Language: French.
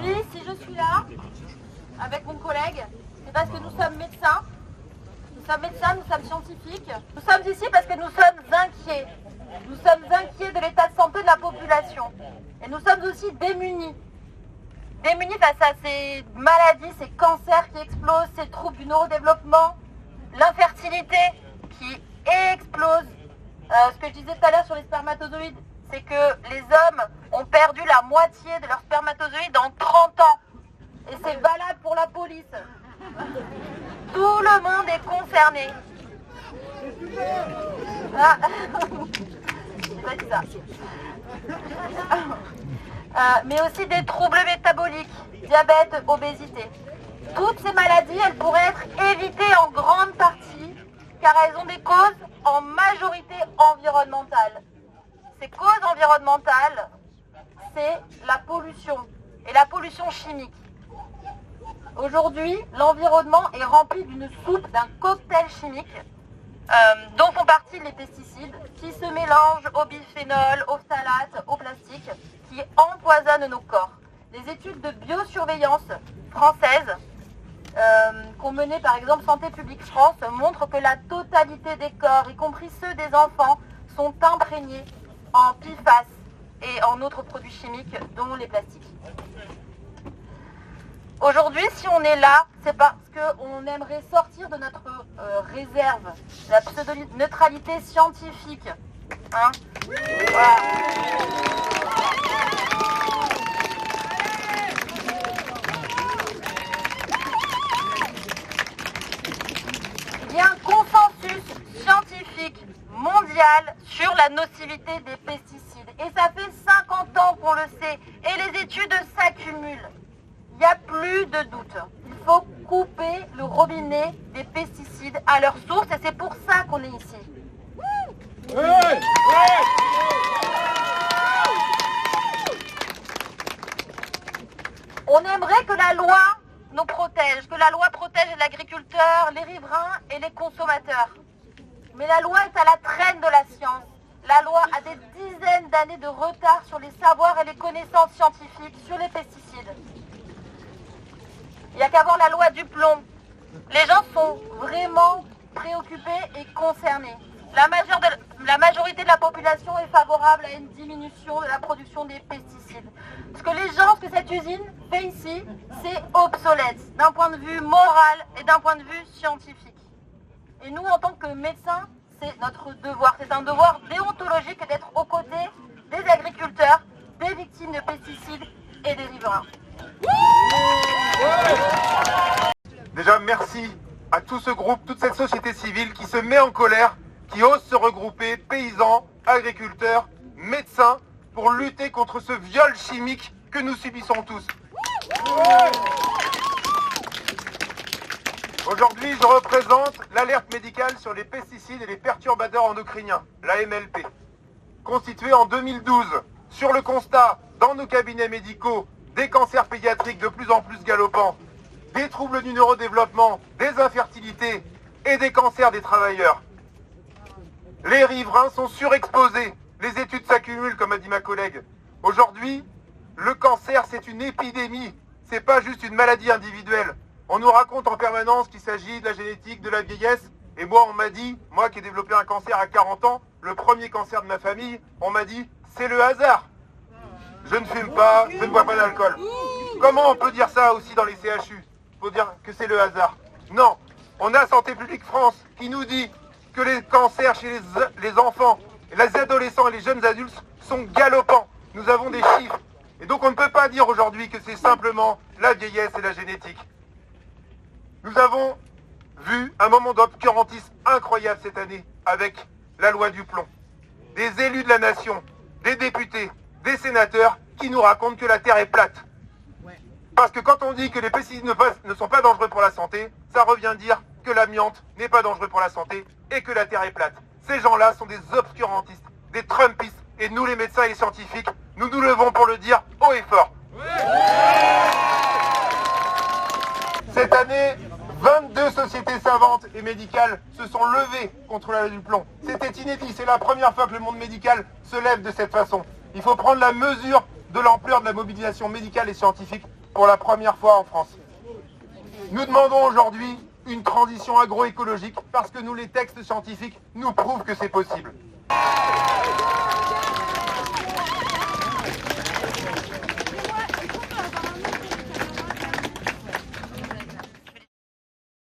Aujourd'hui, si je suis là, avec mon collègue, c'est parce que nous sommes médecins. Nous sommes médecins, nous sommes scientifiques. Nous sommes ici parce que nous sommes inquiets. Nous sommes inquiets de l'état de santé de la population. Et nous sommes aussi démunis. Démunis face à ces maladies, ces cancers qui explosent, ces troubles du neurodéveloppement, l'infertilité qui explose. Ce que je disais tout à l'heure sur les spermatozoïdes, c'est que les hommes ont perdu la moitié de leurs spermatozoïdes en 30 ans. Et c'est valable pour la police. Tout le monde est concerné. Ah. J'ai pas dit ça. Mais aussi des troubles métaboliques, diabète, obésité. Toutes ces maladies, elles pourraient être évitées en grande partie car elles ont des causes en majorité environnementales. Ces causes environnementales, c'est la pollution et la pollution chimique. Aujourd'hui, l'environnement est rempli d'une soupe, d'un cocktail chimique dont font partie les pesticides qui se mélangent au biphénol, aux phtalates, au plastique, qui empoisonnent nos corps. Les études de biosurveillance françaises qu'ont mené par exemple Santé publique France montrent que la totalité des corps, y compris ceux des enfants, sont imprégnés en PFAS et en autres produits chimiques, dont les plastiques. Aujourd'hui, si on est là, c'est parce qu'on aimerait sortir de notre réserve, la pseudo-neutralité scientifique. Hein, voilà. Il y a un consensus scientifique mondial sur la nocivité des pesticides. Et ça fait 50 ans qu'on le sait. Et les études s'accumulent. Il n'y a plus de doute. Il faut couper le robinet des pesticides à leur source. Et c'est pour ça qu'on est ici. On aimerait que la loi nous protège, que la loi protège l'agriculteur, les riverains et les consommateurs. Mais la loi est à la traîne de la science. La loi a des dizaines d'années de retard sur les savoirs et les connaissances scientifiques sur les pesticides. Il n'y a qu'à voir la loi du plomb. Les gens sont vraiment préoccupés et concernés. La majorité de la population est favorable à une diminution de la production des pesticides. Ce que cette usine fait ici, c'est obsolète d'un point de vue moral et d'un point de vue scientifique. Et nous, en tant que médecins, c'est notre devoir. C'est un devoir déontologique d'être aux côtés des agriculteurs, des victimes de pesticides et des riverains. Déjà, merci à tout ce groupe, toute cette société civile qui se met en colère, qui ose se regrouper, paysans, agriculteurs, médecins, pour lutter contre ce viol chimique que nous subissons tous. Aujourd'hui, je représente l'alerte médicale sur les pesticides et les perturbateurs endocriniens, la MLP, constituée en 2012 sur le constat, dans nos cabinets médicaux, des cancers pédiatriques de plus en plus galopants, des troubles du neurodéveloppement, des infertilités et des cancers des travailleurs. Les riverains sont surexposés. Les études s'accumulent, comme a dit ma collègue. Aujourd'hui, le cancer, c'est une épidémie. C'est pas juste une maladie individuelle. On nous raconte en permanence qu'il s'agit de la génétique, de la vieillesse. Et moi, on m'a dit, moi qui ai développé un cancer à 40 ans, le premier cancer de ma famille, on m'a dit, c'est le hasard. Je ne fume pas, je ne bois pas d'alcool. Comment on peut dire ça aussi dans les CHU? Il faut dire que c'est le hasard. Non, on a Santé publique France qui nous dit que les cancers chez les enfants, les adolescents et les jeunes adultes sont galopants. Nous avons des chiffres. Et donc on ne peut pas dire aujourd'hui que c'est simplement la vieillesse et la génétique. Nous avons vu un moment d'obscurantisme incroyable cette année avec la loi du plomb. Des élus de la nation, des députés, des sénateurs qui nous racontent que la Terre est plate. Parce que quand on dit que les pesticides ne sont pas dangereux pour la santé, ça revient dire que l'amiante n'est pas dangereux pour la santé et que la Terre est plate. Ces gens-là sont des obscurantistes, des Trumpistes, et nous les médecins et les scientifiques, nous nous levons pour le dire haut et fort. Cette année, 22 sociétés savantes et médicales se sont levées contre la loi du plomb. C'était inédit, c'est la première fois que le monde médical se lève de cette façon. Il faut prendre la mesure de l'ampleur de la mobilisation médicale et scientifique pour la première fois en France. Nous demandons aujourd'hui une transition agroécologique parce que les textes scientifiques nous prouvent que c'est possible.